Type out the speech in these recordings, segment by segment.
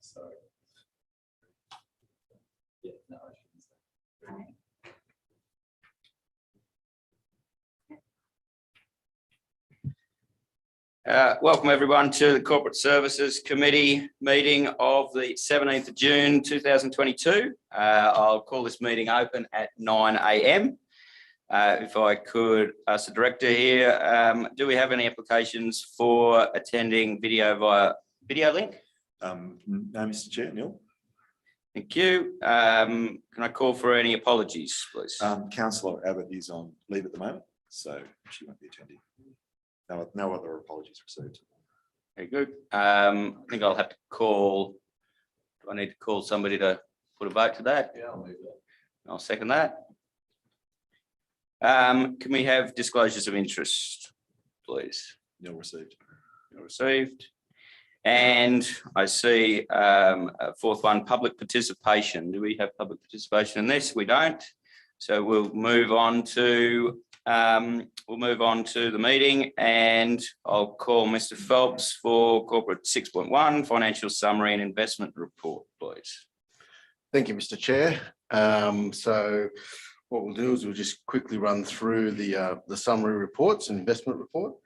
Sorry. Yeah, no, I shouldn't say. Welcome everyone to the Corporate Services Committee meeting of the 17th of June 2022. I'll call this meeting open at 9 a.m. If I could ask the director here, do we have any applications for attending video via video link? No, Mr. Chair, Neil. Thank you. Can I call for any apologies, please? Councillor Abbott is on leave at the moment, so she won't be attending. No other apologies received. Very good. I think I'll have to call. Do I need to call somebody to put a vote to that? Yeah, I'll leave that. I'll second that. Can we have disclosures of interest, please? Nil received. Nil received. And I see a fourth one, public participation. Do we have public participation in this? We don't. So we'll move on to the meeting, and I'll call Mr. Phelps for corporate 6.1 financial summary and investment report, please. Thank you, Mr. Chair. So what we'll do is we'll just quickly run through the summary reports and investment report.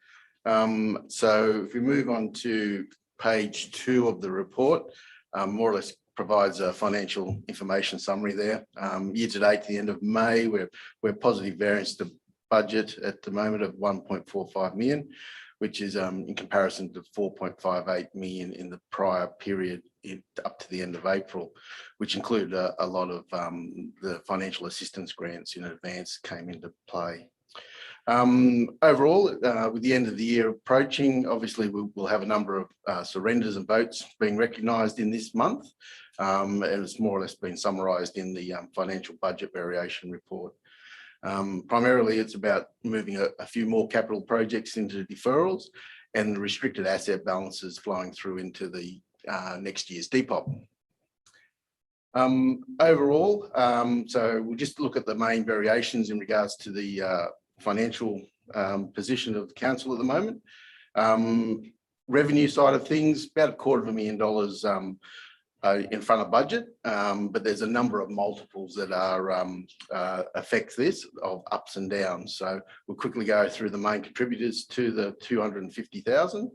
So if we move on to page 2 of the report, more or less provides a financial information summary there. Year to date, to the end of May, we're positive variance to budget at the moment of 1.45 million, which is in comparison to 4.58 million in the prior period up to the end of April, which included a lot of the financial assistance grants in advance came into play. Overall, with the end of the year approaching, obviously we'll have a number of surrenders and votes being recognised in this month, and it's more or less been summarised in the financial budget variation report. Primarily, it's about moving a few more capital projects into deferrals and restricted asset balances flowing through into the next year's Depop. Overall, so we'll just look at the main variations in regards to the financial position of the council at the moment. Revenue side of things, about $250,000 in front of budget, but there's a number of multiples that are affect this of ups and downs. So we'll quickly go through the main contributors to the 250,000,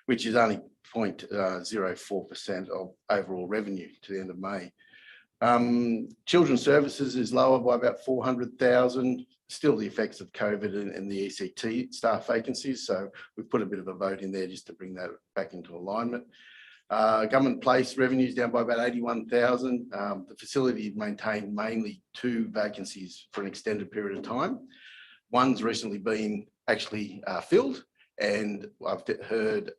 which is only 0.04% of overall revenue to the end of May. Children's services is lower by about 400,000. Still the effects of COVID and the ECT staff vacancies. So we've put a bit of a vote in there just to bring that back into alignment. Government place revenues down by about 81,000. The facility maintained mainly 2 vacancies for an extended period of time. One's recently been actually filled, and I've heard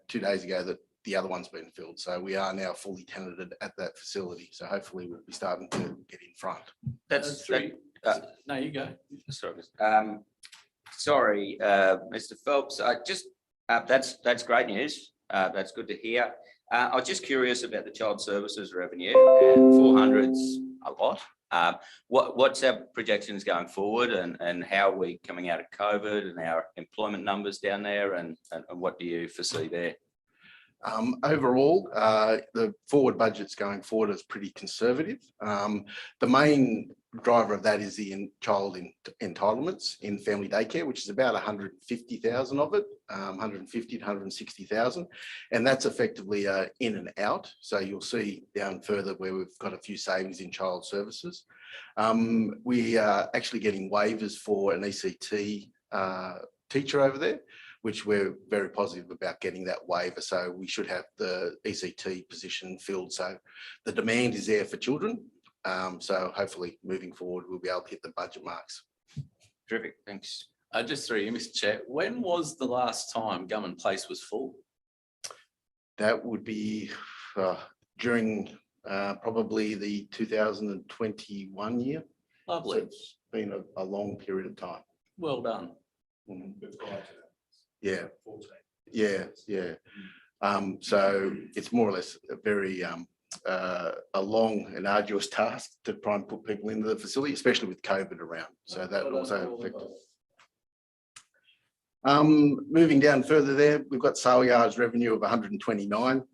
2 days ago that the other one's been filled. So we are now fully tenanted at that facility. So hopefully we'll be starting to get in front. That's three. No, you go. Sorry, Mr. Phelps. That's great news. That's good to hear. I was just curious about the child services revenue. 400's a lot. What's our projections going forward, and how are we coming out of COVID and our employment numbers down there, and what do you foresee there? Overall, the forward budgets going forward is pretty conservative. The main driver of that is the child entitlements in family daycare, which is about 150,000 of it, 150 to 160,000, and that's effectively in and out. So you'll see down further where we've got a few savings in child services. We are actually getting waivers for an ECT teacher over there, which we're very positive about getting that waiver. So we should have the ECT position filled. So the demand is there for children. So hopefully moving forward, we'll be able to hit the budget marks. Terrific, thanks. Just through you, Mr. Chair, when was the last time Government Place was full? That would be during probably the 2021 year. Lovely. So it's been a long period of time. Well done. Yeah. Yeah. So it's more or less a very a long and arduous task to try and put people into the facility, especially with COVID around. So that also affected. Moving down further there, we've got sale yards revenue of 129.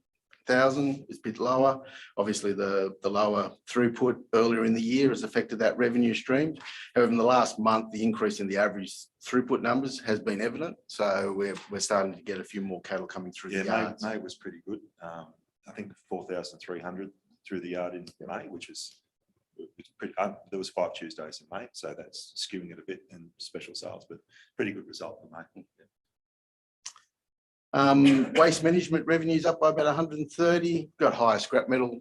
$100,000 is a bit lower. Obviously, the lower throughput earlier in the year has affected that revenue stream. However, in the last month, the increase in the average throughput numbers has been evident. So we're starting to get a few more cattle coming through the Yeah, yards. May was pretty good. I think 4,300 through the yard in May, which was pretty, there was 5 Tuesdays in May, so that's skewing it a bit in special sales, but pretty good result for May. Waste management revenues up by about 130, got higher scrap metal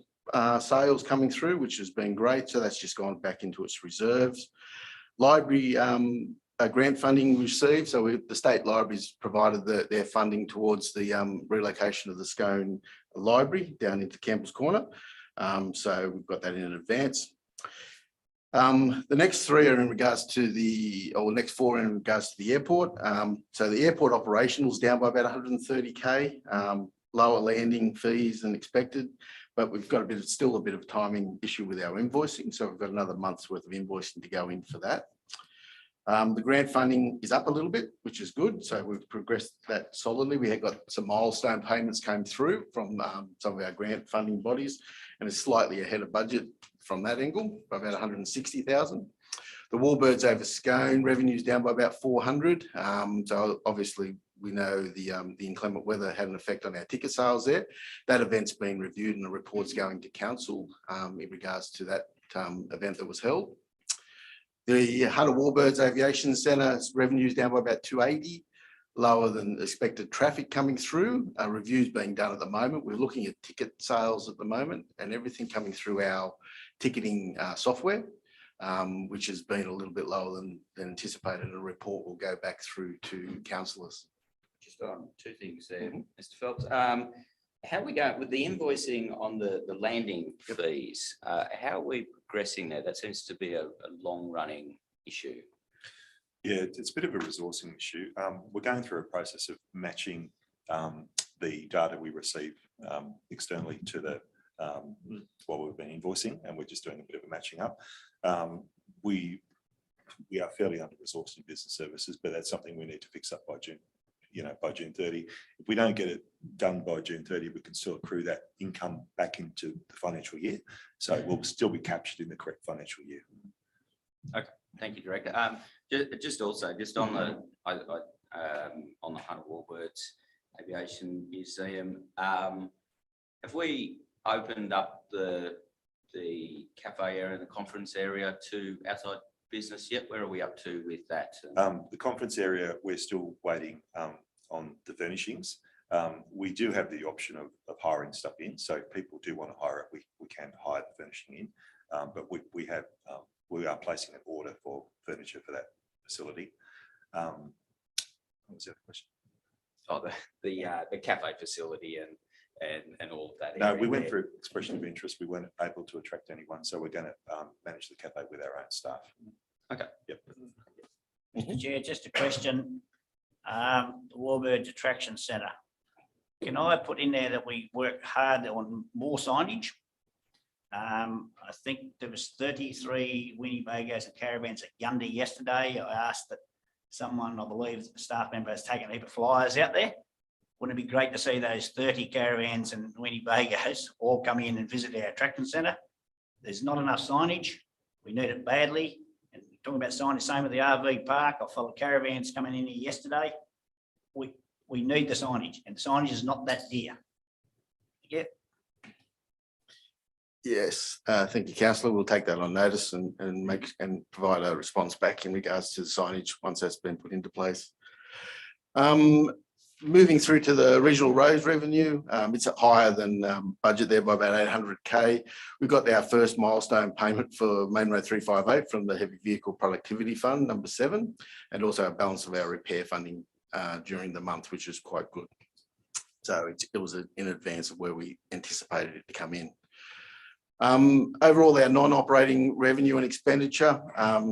sales coming through, which has been great. So that's just gone back into its reserves. Library grant funding received. So the state libraries provided their funding towards the relocation of the Scone Library down into Campbell's Corner. So we've got that in advance. The next 3 are in regards to next 4 in regards to the airport. So the airport operational is down by about 130K, lower landing fees than expected, but we've got still a bit of timing issue with our invoicing. So we've got another month's worth of invoicing to go in for that. The grant funding is up a little bit, which is good. So we've progressed that solidly. We have got some milestone payments came through from some of our grant funding bodies, and it's slightly ahead of budget from that angle by about 160,000. The Warbirds over Scone revenue is down by about 400. So obviously we know the inclement weather had an effect on our ticket sales there. That event's been reviewed and the report's going to council in regards to that event that was held. The Hunter Warbirds Aviation Centre revenue is down by about 280, lower than expected traffic coming through. Reviews being done at the moment. We're looking at ticket sales at the moment and everything coming through our ticketing software, which has been a little bit lower than anticipated. A report will go back through to councillors. Just on 2 things there, Mr. Phelps. How are we going with the invoicing on the landing fees? How are we progressing there? That seems to be a long-running issue. Yeah, it's a bit of a resourcing issue. We're going through a process of matching the data we receive externally to the what we've been invoicing, and we're just doing a bit of a matching up. We are fairly under-resourced in business services, but that's something we need to fix up by June. By June 30. If we don't get it done by June 30, we can still accrue that income back into the financial year. So we'll still be captured in the correct financial year. Okay, thank you, Director. Just on the Hunter Warbirds Aviation Museum, have we opened up the cafe area and the conference area to outside business yet? Where are we up to with that? The conference area, we're still waiting on the furnishings. We do have the option of hiring stuff in. So if people do want to hire it, we can hire the furnishing in. But we are placing an order for furniture for that facility. What was the other question? Oh, the cafe facility and all of that. No, we went through expression of interest. We weren't able to attract anyone, so we're going to manage the cafe with our own staff. Okay. Yep. Mr. Chair, just a question. The Warbirds Attraction Centre. Can I put in there that we work hard on more signage? I think there was 33 Winnebagos and caravans at Yundi yesterday. I asked that someone, I believe a staff member, has taken a heap of flyers out there. Wouldn't it be great to see those 30 caravans and Winnebagos all come in and visit our attraction centre? There's not enough signage. We need it badly. And talking about signage, same with the RV park. I followed caravans coming in here yesterday. We need the signage, and the signage is not that dear. Yeah. Yes, thank you, councillor. We'll take that on notice and provide a response back in regards to the signage once that's been put into place. Moving through to the regional roads revenue, it's higher than budget there by about 800K. We've got our first milestone payment for Main Road 358 from the Heavy Vehicle Productivity Fund, number 7, and also a balance of our repair funding during the month, which is quite good. So it was in advance of where we anticipated it to come in. Overall, our non-operating revenue and expenditure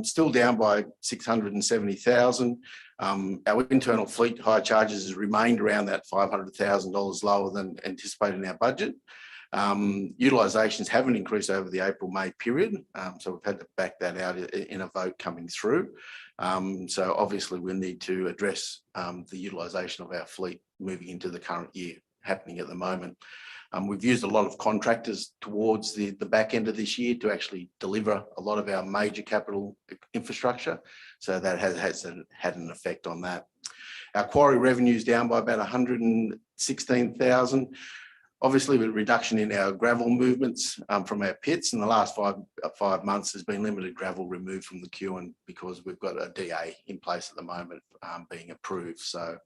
still down by 670,000. Our internal fleet hire charges has remained around that $500,000 lower than anticipated in our budget. Utilisations haven't increased over the April-May period, so we've had to back that out in a vote coming through. So obviously we need to address the utilisation of our fleet moving into the current year happening at the moment. We've used a lot of contractors towards the back end of this year to actually deliver a lot of our major capital infrastructure. So that has had an effect on that. Our quarry revenue is down by about 116,000. Obviously, with a reduction in our gravel movements from our pits in the last five months, there's been limited gravel removed from the queue, and because we've got a DA in place at the moment being approved. So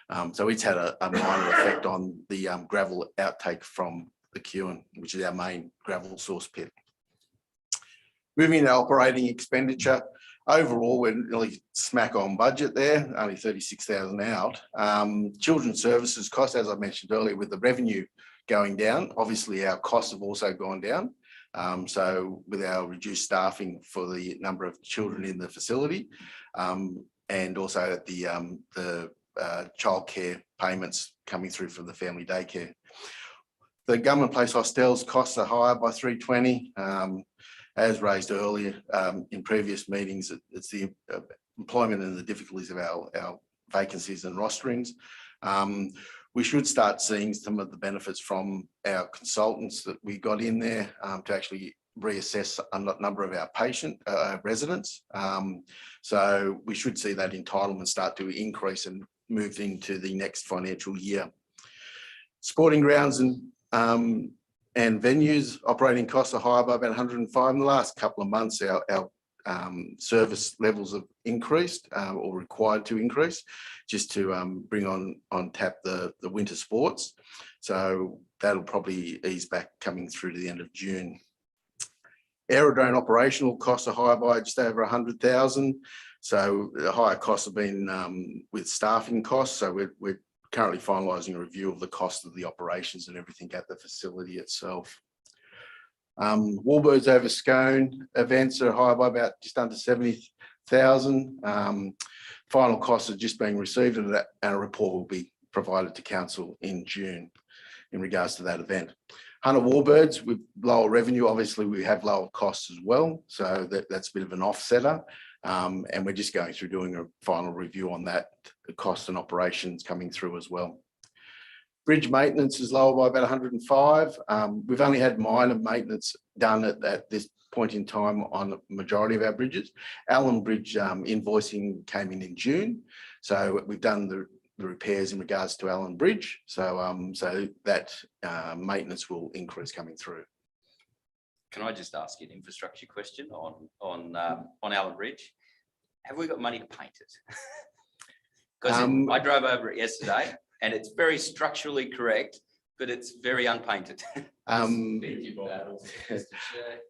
it's had a minor effect on the gravel outtake from the queue, which is our main gravel source pit. Moving to operating expenditure. Overall, we're nearly smack on budget there, only 36,000 out. Children's services costs, as I mentioned earlier, with the revenue going down, obviously our costs have also gone down. So with our reduced staffing for the number of children in the facility, and also the childcare payments coming through from the family daycare. The government place hostels costs are higher by 320. As raised earlier in previous meetings, it's the employment and the difficulties of our vacancies and rosterings. We should start seeing some of the benefits from our consultants that we got in there to actually reassess a number of our residents. So we should see that entitlement start to increase and move into the next financial year. Sporting grounds and venues operating costs are higher by about 105. In the last couple of months, our service levels have increased or required to increase just to bring on tap the winter sports. So that'll probably ease back coming through to the end of June. Aerodrome operational costs are higher by just over 100,000. So the higher costs have been with staffing costs. So we're currently finalising a review of the cost of the operations and everything at the facility itself. Warbirds over Scone events are higher by about just under 70,000. Final costs are just being received, and a report will be provided to council in June in regards to that event. Hunter Warbirds with lower revenue, obviously we have lower costs as well, so that's a bit of an offsetter. And we're just going through doing a final review on that, the costs and operations coming through as well. Bridge maintenance is lower by about 105. We've only had minor maintenance done at this point in time on the majority of our bridges. Allen Bridge invoicing came in June. So we've done the repairs in regards to Allen Bridge. So that maintenance will increase coming through. Can I just ask you an infrastructure question on Allen Bridge? Have we got money to paint it? Because I drove over it yesterday and it's very structurally correct, but it's very unpainted.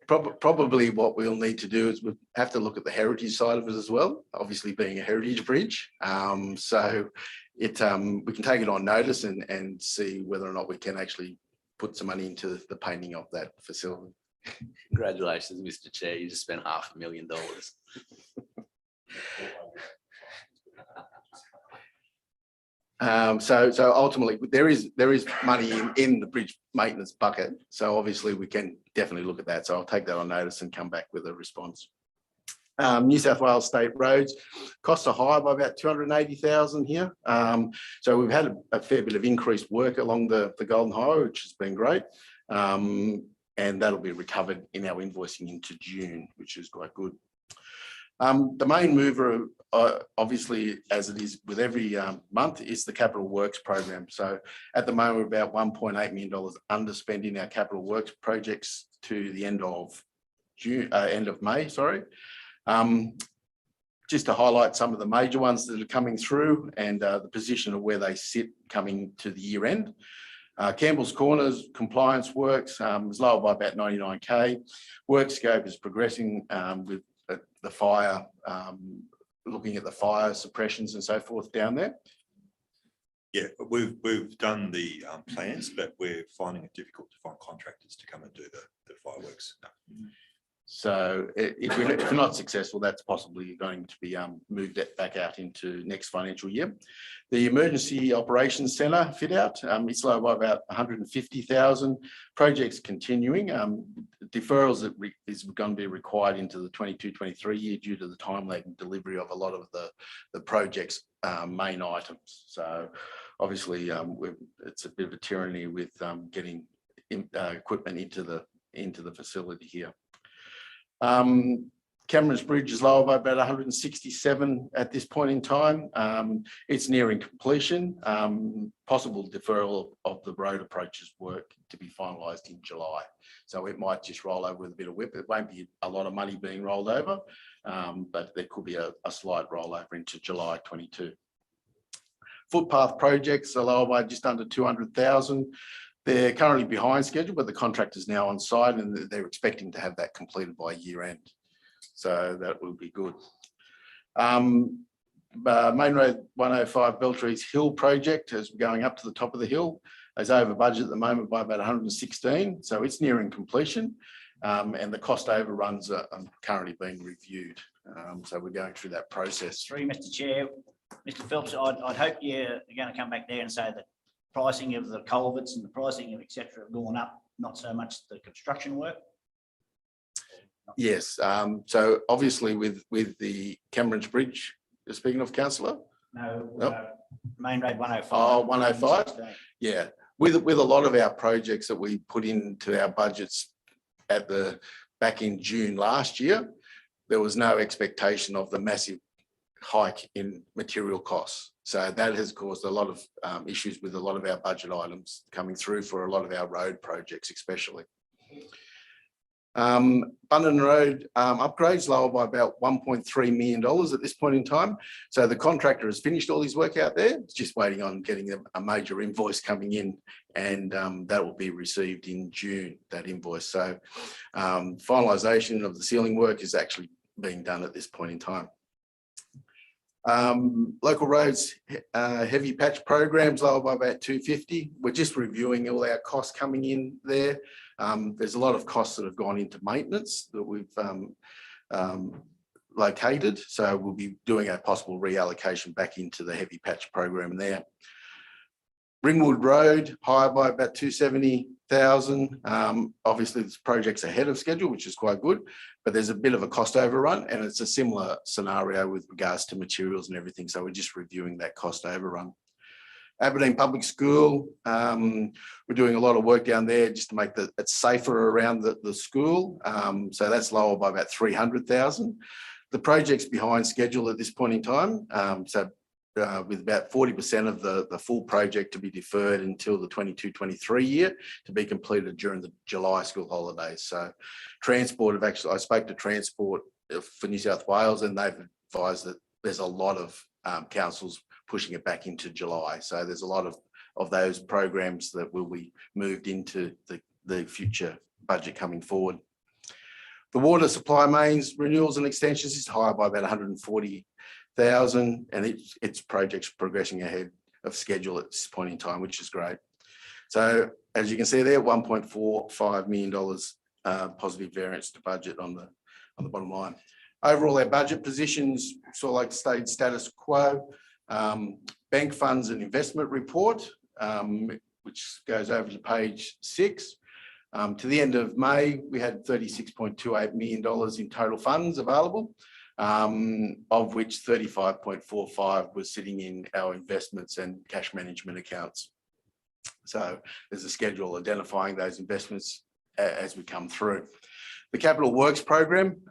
Probably what we'll need to do is we have to look at the heritage side of it as well, obviously being a heritage bridge. So we can take it on notice and see whether or not we can actually put some money into the painting of that facility. Congratulations, Mr. Chair. You just spent $500,000. So ultimately there is money in the bridge maintenance bucket. So obviously we can definitely look at that. So I'll take that on notice and come back with a response. New South Wales state roads costs are higher by about 280,000 here. So we've had a fair bit of increased work along the Golden Highway, which has been great. And that'll be recovered in our invoicing into June, which is quite good. The main mover, obviously, as it is with every month, is the capital works program. So at the moment, we're about $1.8 million underspent in our capital works projects to the end of May. Sorry. Just to highlight some of the major ones that are coming through and the position of where they sit coming to the year end. Campbell's Corners compliance works is lower by about 99K. Work scope is progressing with the fire, looking at the fire suppressions and so forth down there. Yeah, we've done the plans, but we're finding it difficult to find contractors to come and do the fireworks. So if we're not successful, that's possibly going to be moved back out into next financial year. The Emergency Operations Centre fit out, it's low by about 150,000. Projects continuing. Deferrals that is going to be required into the 22-23 year due to the time lag and delivery of a lot of the project's main items. So obviously it's a bit of a tyranny with getting equipment into the facility here. Cameron's Bridge is lower by about 167 at this point in time. It's nearing completion. Possible deferral of the road approaches work to be finalised in July. So it might just roll over with a bit of whip. It won't be a lot of money being rolled over, but there could be a slight rollover into July 22. Footpath projects are lower by just under 200,000. They're currently behind schedule, but the contract is now on site and they're expecting to have that completed by year end. So that will be good. Main Road 105 Beltrees Hill project is going up to the top of the hill. Is over budget at the moment by about 116. So it's nearing completion. And the cost overruns are currently being reviewed. So we're going through that process. Through Mr. Chair, Mr. Phelps, I'd hope you're going to come back there and say that pricing of the culverts and the pricing of et cetera have gone up, not so much the construction work. Yes. So obviously with the Cameron's Bridge, you're speaking of, councillor? No, Nope. Main Road 105. Oh, 105? Yeah. With a lot of our projects that we put into our budgets back in June last year, there was no expectation of the massive hike in material costs. So that has caused a lot of issues with a lot of our budget items coming through for a lot of our road projects, especially. Bundan Road upgrades lower by about $1.3 million at this point in time. So the contractor has finished all his work out there. It's just waiting on getting a major invoice coming in, and that will be received in June, that invoice. So finalisation of the ceiling work is actually being done at this point in time. Local roads heavy patch programs lower by about 250. We're just reviewing all our costs coming in there. There's a lot of costs that have gone into maintenance that we've located. So we'll be doing a possible reallocation back into the heavy patch program there. Ringwood Road higher by about 270,000. Obviously this project's ahead of schedule, which is quite good, but there's a bit of a cost overrun, and it's a similar scenario with regards to materials and everything. So we're just reviewing that cost overrun. Aberdeen Public School, we're doing a lot of work down there just to make it safer around the school. So that's lower by about 300,000. The project's behind schedule at this point in time. With about 40% of the full project to be deferred until the 22-23 year, to be completed during the July school holidays. So Transport I spoke to Transport for New South Wales, and they've advised that there's a lot of councils pushing it back into July. So there's a lot of those programs that will be moved into the future budget coming forward. The water supply mains renewals and extensions is higher by about 140,000, and its project's progressing ahead of schedule at this point in time, which is great. So as you can see there, $1.45 million positive variance to budget on the bottom line. Overall, our budget positions sort of like stayed status quo. Bank funds and investment report, which goes over to page 6. To the end of May, we had $36.28 million in total funds available, of which 35.45 was sitting in our investments and cash management accounts. So there's a schedule identifying those investments as we come through. The capital works program,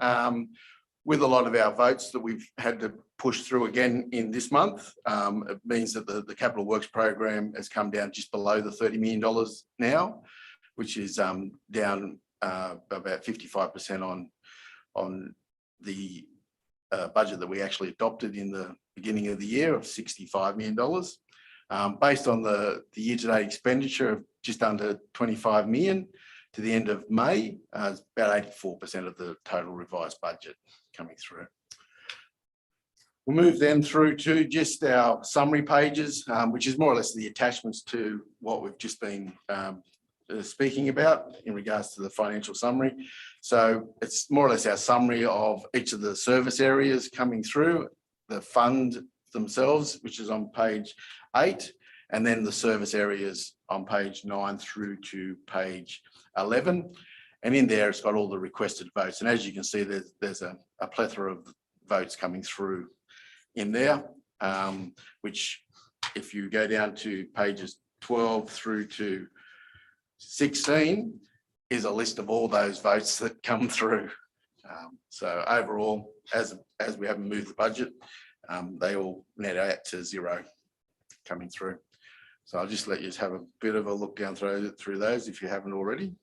with a lot of our votes that we've had to push through again in this month, it means that the capital works program has come down just below the $30 million now, which is down about 55% on the budget that we actually adopted in the beginning of the year of $65 million. Based on the year-to-date expenditure of just under 25 million to the end of May, about 84% of the total revised budget coming through. We'll move then through to just our summary pages, which is more or less the attachments to what we've just been speaking about in regards to the financial summary. So it's more or less our summary of each of the service areas coming through, the fund themselves, which is on page 8, and then the service areas on page 9 through to page 11. And in there, it's got all the requested votes. And as you can see, there's a plethora of votes coming through in there, which if you go down to pages 12 through to 16 is a list of all those votes that come through. So overall, as we haven't moved the budget, they all net out to 0 coming through. So I'll just let you have a bit of a look down through those if you haven't already.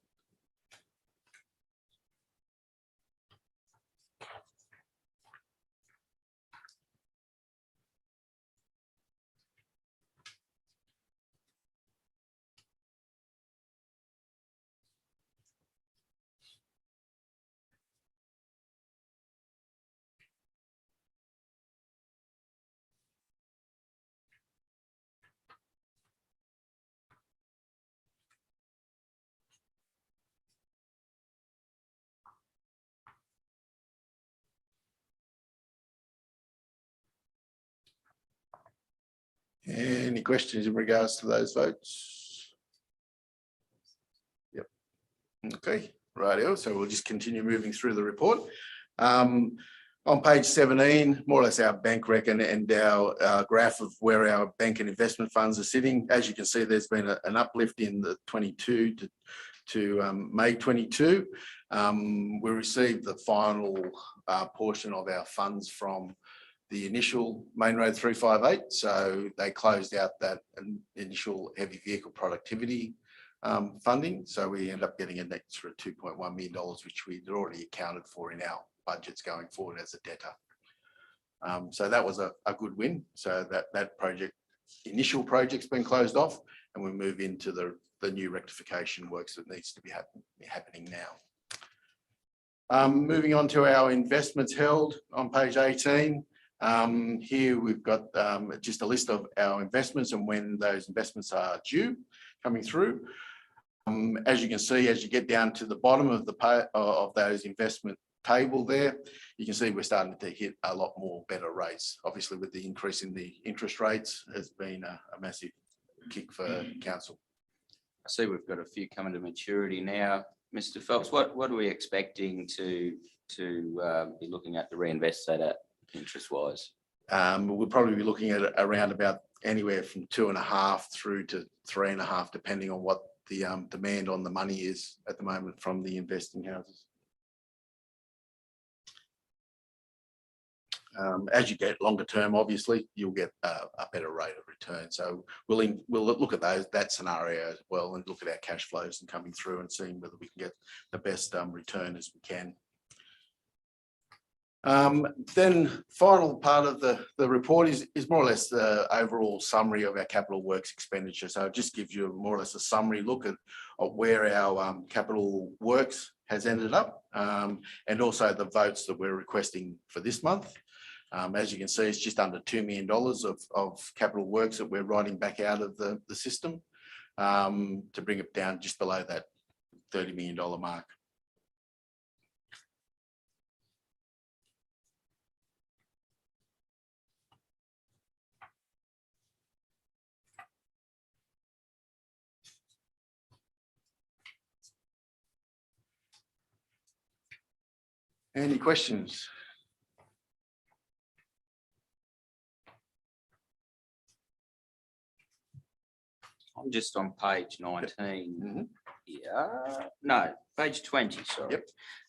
Any questions in regards to those votes? Yep. Okay, rightio. So we'll just continue moving through the report. On page 17, more or less our bank rec and our graph of where our bank and investment funds are sitting. As you can see, there's been an uplift in the 22 to May 22. We received the final portion of our funds from the initial Main Road 358. So they closed out that initial heavy vehicle productivity funding. So we end up getting an extra $2.1 million, which we'd already accounted for in our budgets going forward as a debtor. So that was a good win. So that initial project's been closed off, and we move into the new rectification works that needs to be happening now. Moving on to our investments held on page 18. Here we've got just a list of our investments and when those investments are due coming through. As you can see, as you get down to the bottom of those investment table there, you can see we're starting to hit a lot more better rates. Obviously, with the increase in the interest rates, has been a massive kick for council. I see we've got a few coming to maturity now. Mr. Phelps, what are we expecting to be looking at to reinvest that at interest-wise? We'll probably be looking at around about anywhere from 2.5 through to 3.5, depending on what the demand on the money is at the moment from the investing houses. As you get longer term, obviously, you'll get a better rate of return. So we'll look at that scenario as well and look at our cash flows and coming through and seeing whether we can get the best return as we can. Then final part of the report is more or less the overall summary of our capital works expenditure. So it just gives you more or less a summary look at where our capital works has ended up, and also the votes that we're requesting for this month. As you can see, it's just under $2 million of capital works that we're writing back out of the system to bring it down just below that $30 million mark. Any questions? I'm just on page 19. Mm-hmm. Yeah, no, page 20, sorry.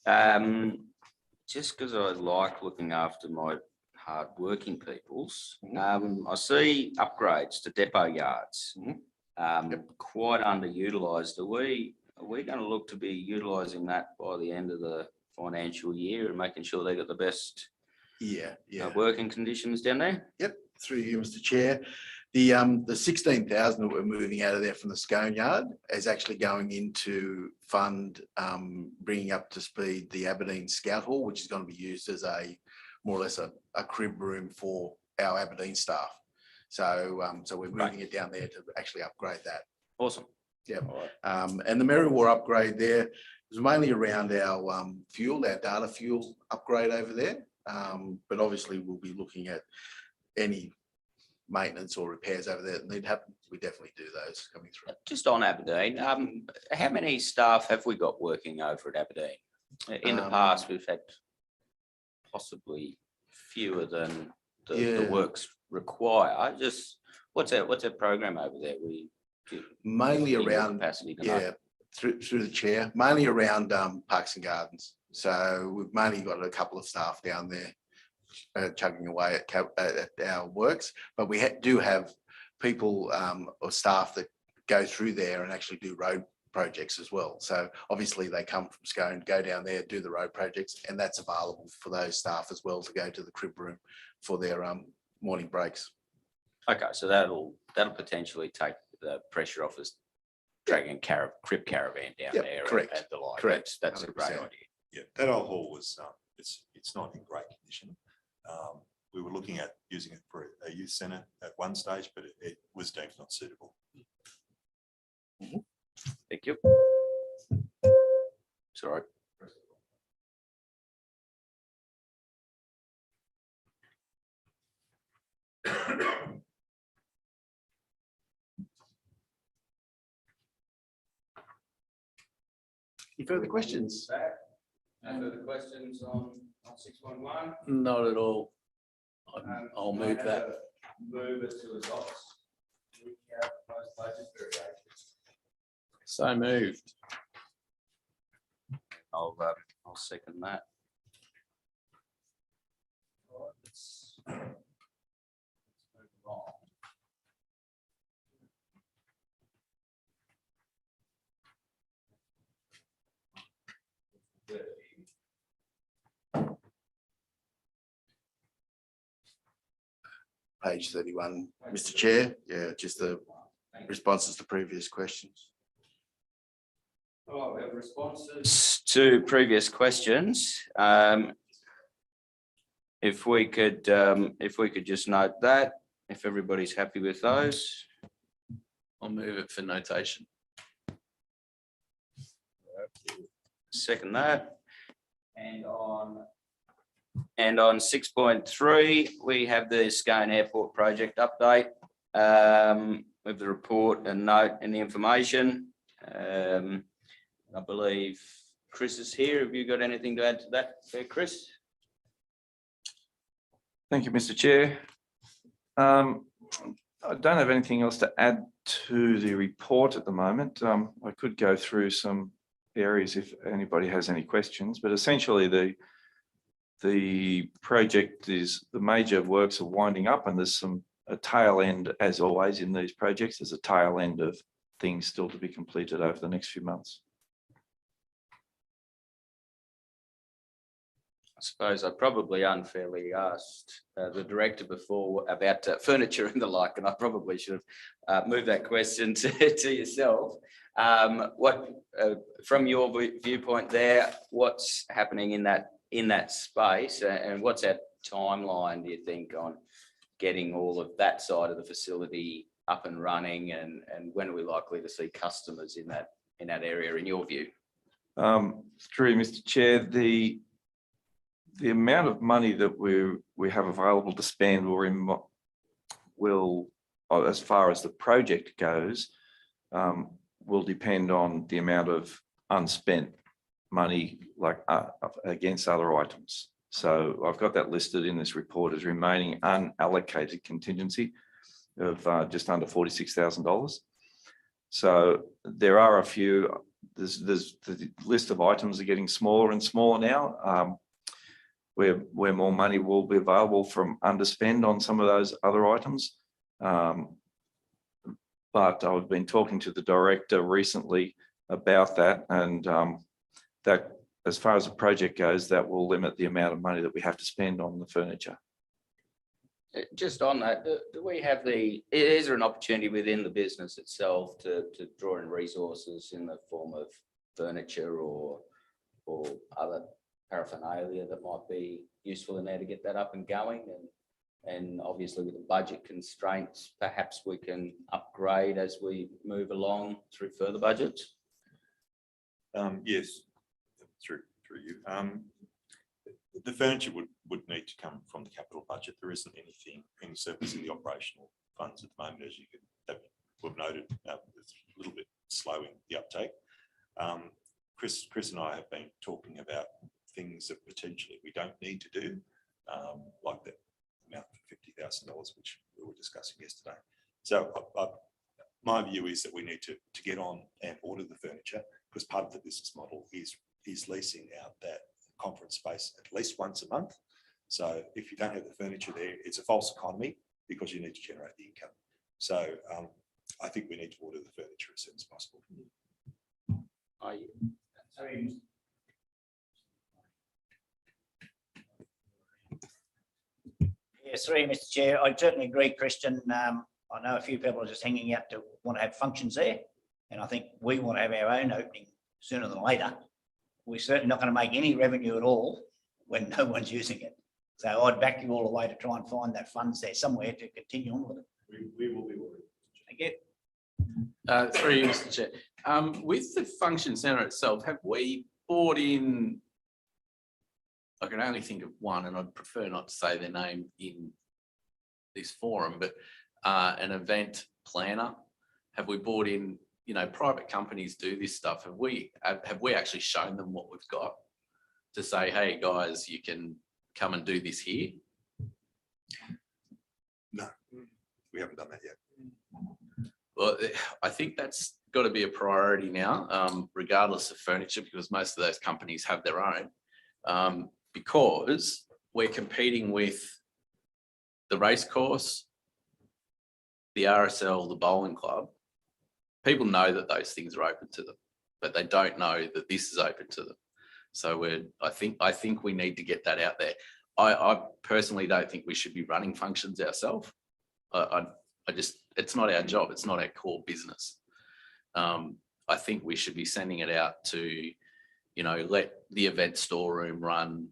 Yep. Just because I like looking after my hard-working peoples, I see upgrades to depot yards. Quite underutilised. Are we going to look to be utilising that by the end of the financial year and making sure they got the best working conditions down there? Yep, through you, Mr. Chair. The 16,000 that we're moving out of there from the Scone Yard is actually going into fund bringing up to speed the Aberdeen Scout Hall, which is going to be used as more or less a crib room for our Aberdeen staff. So we're moving it down there to actually upgrade that. Awesome. Yeah. Right. And the Merriwar upgrade there was mainly around our fuel, our data fuel upgrade over there. But obviously we'll be looking at any maintenance or repairs over there that need to happen. We definitely do those coming through. Just on Aberdeen, how many staff have we got working over at Aberdeen? In the past, we've had possibly fewer than the works require. Just What's our program over there? Mainly in your around, capacity to know? yeah, through the chair, mainly around parks and gardens. So we've mainly got a couple of staff down there chugging away at our works, but we do have people or staff that go through there and actually do road projects as well. So obviously they come from Scone, go down there, do the road projects, and that's available for those staff as well to go to the crib room for their morning breaks. Okay, so that'll potentially take the pressure off us dragging crib caravan down Yep, there. correct, and the like. correct, That's a great 100%. idea. Yeah, that old hall was, it's not in great condition. We were looking at using it for a youth centre at one stage, but it was deemed not suitable. Thank you. It's all right. Any further questions? No further questions on 6.1? Not at all. I'll move that. Move it to adopt. We have proposed budget variations. So moved. I'll second that. All right, let's move on. Page 31, Mr. Chair. Yeah, just the responses to previous questions. All right, we have responses to previous questions. If we could just note that, if everybody's happy with those. I'll move it for notation. Second that. And on 6.3, we have the Scone Airport project update with the report and note and the information. I believe Chris is here. Have you got anything to add to that there, Chris? Thank you, Mr. Chair. I don't have anything else to add to the report at the moment. I could go through some areas if anybody has any questions, but essentially the project is, the major works are winding up, and there's a tail end, as always in these projects, there's a tail end of things still to be completed over the next few months. I suppose I probably unfairly asked the director before about furniture and the like, and I probably should have moved that question to yourself. What, from your viewpoint there, what's happening in that space, and what's our timeline, do you think, on getting all of that side of the facility up and running, and when are we likely to see customers in that area, in your view? Through Mr. Chair, the amount of money that we have available to spend will, as far as the project goes, will depend on the amount of unspent money, like against other items. So I've got that listed in this report as remaining unallocated contingency of just under $46,000. So there are a few. There's the list of items are getting smaller and smaller now. Where more money will be available from underspend on some of those other items. But I've been talking to the director recently about that, and that, as far as the project goes, that will limit the amount of money that we have to spend on the furniture. Just on that, do we have is there an opportunity within the business itself to draw in resources in the form of furniture or other paraphernalia that might be useful in there to get that up and going? And obviously with the budget constraints, perhaps we can upgrade as we move along through further budgets? Yes, through you. The furniture would need to come from the capital budget. There isn't any surplus in the operational funds at the moment, as we've noted. It's a little bit slow in the uptake. Chris and I have been talking about things that potentially we don't need to do, like the amount of $50,000, which we were discussing yesterday. So my view is that we need to get on and order the furniture, because part of the business model is leasing out that conference space at least once a month. So if you don't have the furniture there, it's a false economy because you need to generate the income. So I think we need to order the furniture as soon as possible. Yes, sorry, Mr. Chair. I certainly agree, Christian. I know a few people are just hanging out to want to have functions there. And I think we want to have our own opening sooner than later. We're certainly not going to make any revenue at all when no one's using it. So I'd back you all the way to try and find that funds there somewhere to continue on with it. We will be ordering. Thank you. Through you, Mr. Chair. With the function centre itself, have we brought in, I can only think of one, and I'd prefer not to say their name in this forum, but an event planner? Have we brought in, you know, private companies do this stuff? Have we actually shown them what we've got to say, hey guys, you can come and do this here? No, we haven't done that yet. Well, I think that's got to be a priority now, regardless of furniture, because most of those companies have their own, because we're competing with the race course, the RSL, the bowling club. People know that those things are open to them, but they don't know that this is open to them. So I think we need to get that out there. I personally don't think we should be running functions ourselves. It's not our job. It's not our core business. I think we should be sending it out to, you know, let the event storeroom run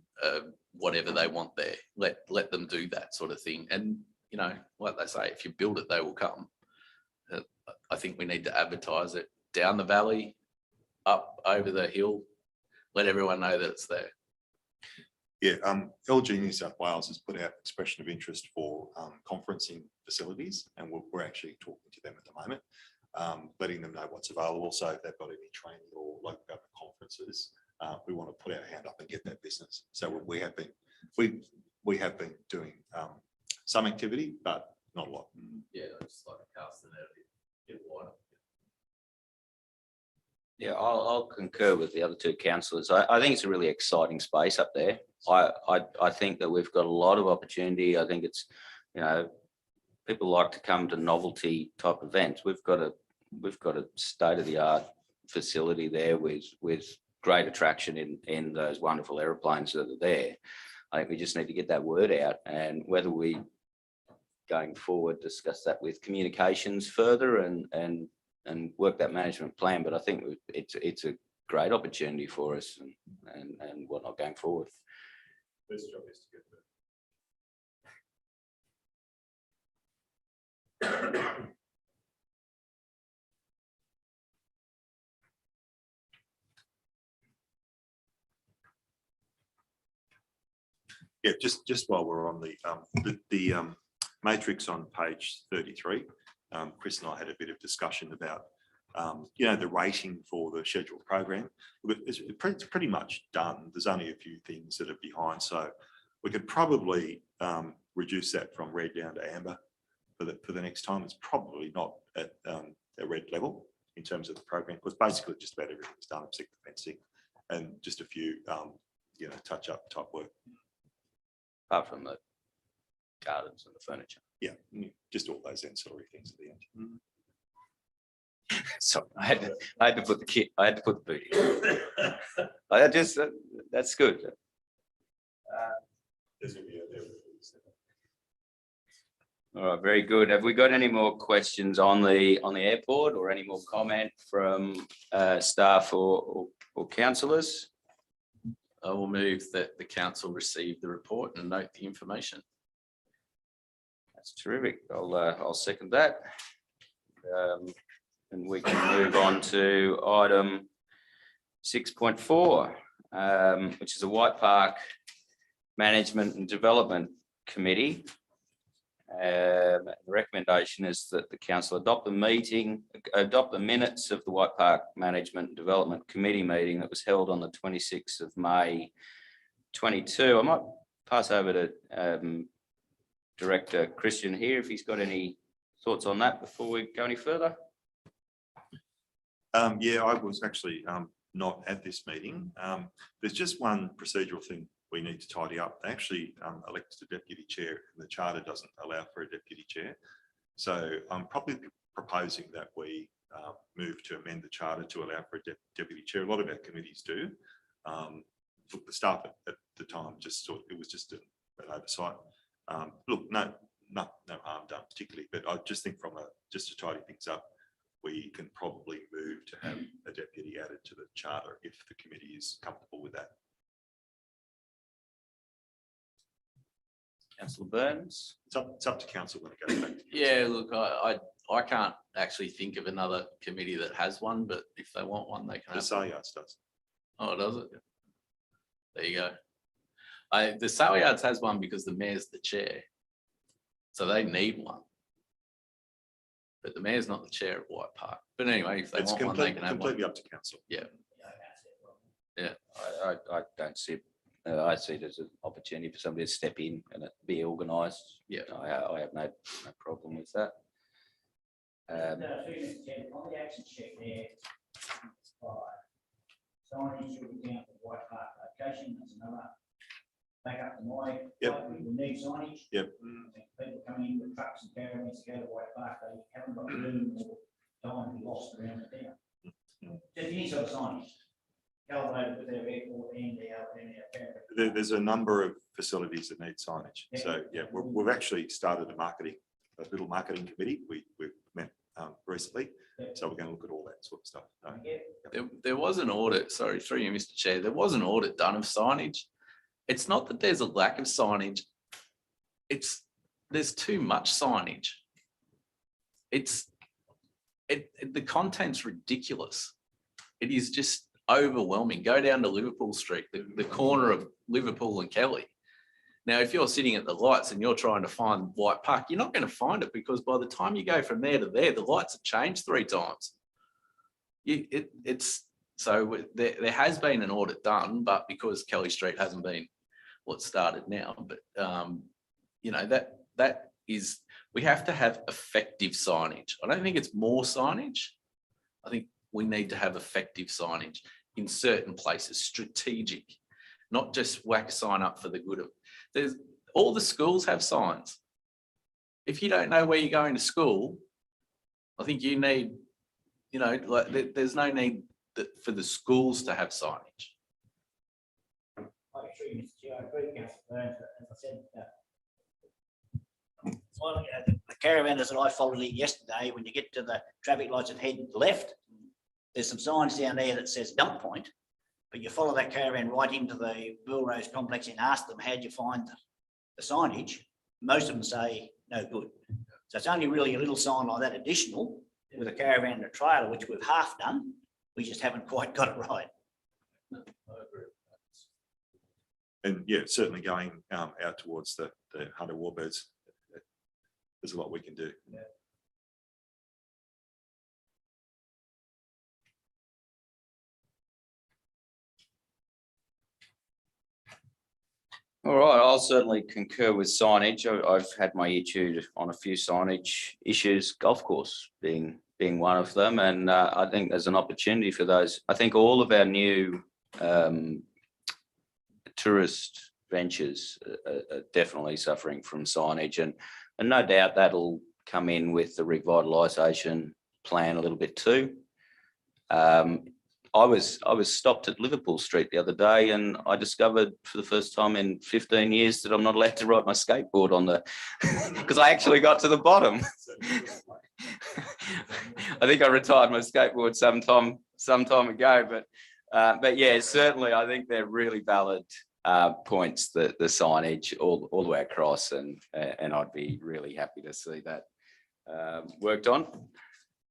whatever they want there. Let them do that sort of thing. And, you know, like they say, if you build it, they will come. I think we need to advertise it down the valley, up over the hill, let everyone know that it's there. Yeah, LG New South Wales has put out expression of interest for conferencing facilities, and we're actually talking to them at the moment, letting them know what's available. So if they've got any training or local government conferences, we want to put our hand up and get that business. So we have been doing some activity, but not a lot. Yeah, I just like to cast it out a bit wider. Yeah, I'll concur with the other two councillors. I think it's a really exciting space up there. I think that we've got a lot of opportunity. I think it's, you know, people like to come to novelty type events. We've got a state-of-the-art facility there with great attraction in those wonderful aeroplanes that are there. I think we just need to get that word out, and whether we going forward discuss that with communications further and work that management plan. But I think it's a great opportunity for us and whatnot going forward. First job is to get Yeah, just while we're on the matrix on page 33, Chris and I had a bit of discussion about you know, the rating for the scheduled program. It's pretty much done. There's only a few things that are behind, so we could probably reduce that from red down to amber for the next time. It's probably not at a red level in terms of the program, because basically just about everything's done except the fencing and just a few you know, touch up type work. Apart from the gardens and the furniture. Yeah, just all those ancillary things at the end. So I had to put the kit. I had to put the boot in. I just that's good. All right, very good. Have we got any more questions on the airport, or any more comment from staff or councillors? I will move that the council receive the report and note the information. That's terrific. I'll second that. And we can move on to item 6.4, which is a White Park Management and Development Committee. The recommendation is that the council adopt the minutes of the White Park Management and Development Committee meeting that was held on the 26th of May 22. I might pass over to Director Christian here if he's got any Thoughts on that before we go any further? Yeah, I was actually not at this meeting. There's just one procedural thing we need to tidy up. They actually elected a deputy chair, and the charter doesn't allow for a deputy chair. So I'm probably proposing that we move to amend the charter to allow for a deputy chair. A lot of our committees do. Look, the staff at the time just thought it was just an oversight. Look, no harm done particularly, but I just think just to tidy things up, we can probably move to have a deputy added to the charter if the committee is comfortable with that. Councillor Burns? It's up to council when it goes back to council. Yeah, look, I can't actually think of another committee that has one, but if they want one, they can The have one. sale yards does. Oh, does it? There you go. The sale yards has one because the mayor's the chair. So they need one. But the mayor's not the chair of White Park. But anyway, if they It's want one, they can have one. completely up to council. I don't see, I see it as an opportunity for somebody to step in and it be organised. Yeah. I have no problem with that. On the action sheet there, signage should be down for White Park location, that's another. Back up to my, Yep. we need signage. Yep. People coming in with trucks and caravans to go to White Park, they haven't got room or time to be lost around the town. Just any sort of signage. Calculated with their airport and our caravan. There's a number of facilities that need signage. So yeah, we've actually started a little marketing committee. We've met recently. So we're going to look at all that sort of stuff. There was an audit, sorry, through you, Mr. Chair, there was an audit done of signage. It's not that there's a lack of signage. There's too much signage. The content's ridiculous. It is just overwhelming. Go down to Liverpool Street, the corner of Liverpool and Kelly. Now, if you're sitting at the lights and you're trying to find White Park, you're not going to find it because by the time you go from there to there, the lights have changed 3 times. So there has been an audit done, but because Kelly Street hasn't been what's started now, but you know, that is, we have to have effective signage. I don't think it's more signage. I think we need to have effective signage in certain places, strategic, not just whack a sign up for the good of. All the schools have signs. If you don't know where you're going to school, I think you need, you know, like there's no need for the schools to have signage. I agree, Mr. Chair, I agree, Councillor Burns, but as I said, the caravanners that I followed in yesterday, when you get to the traffic lights and head left, there's some signs down there that says dump point, but you follow that caravan right into the Bill Rose complex and ask them, how'd you find the signage? Most of them say, no good. So it's only really a little sign like that additional with a caravan and a trailer, which we've half done. We just haven't quite got it right. And yeah, certainly going out towards the Hunter Warbirds, there's a lot we can do. Yeah. All right, I'll certainly concur with signage. I've had my ear chewed on a few signage issues, golf course being one of them. And I think there's an opportunity for those. I think all of our new tourist ventures are definitely suffering from signage, and no doubt that'll come in with the revitalisation plan a little bit too. I was stopped at Liverpool Street the other day, and I discovered for the first time in 15 years that I'm not allowed to ride my skateboard on the because I actually got to the bottom. I think I retired my skateboard some time ago, but yeah, certainly I think they're really valid points, the signage all the way across, and I'd be really happy to see that worked on.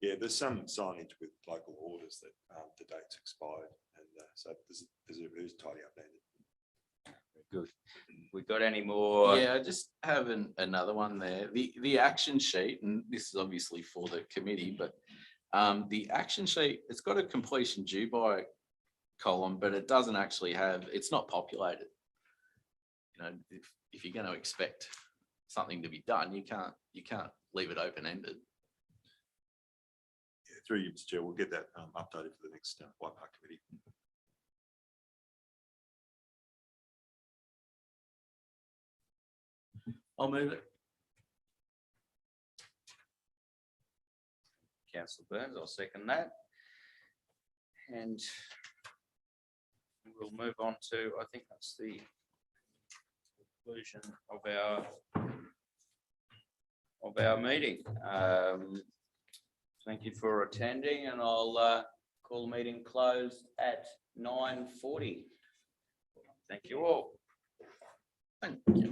Yeah, there's some signage with local orders that the date's expired, and so there's tidy up there. Good. We got any more? Yeah, I just have another one there. The action sheet, and this is obviously for the committee, but the action sheet, it's got a completion due by column, but it doesn't actually have, it's not populated. You know, if you're going to expect something to be done. You can't leave it open-ended. Yeah, through you, Mr. Chair, we'll get that updated for the next White Park Committee. I'll move it. Councillor Burns, I'll second that. And we'll move on to, I think that's the conclusion of our meeting. Thank you for attending, and I'll call the meeting closed at 9:40. Thank you all. Thank you.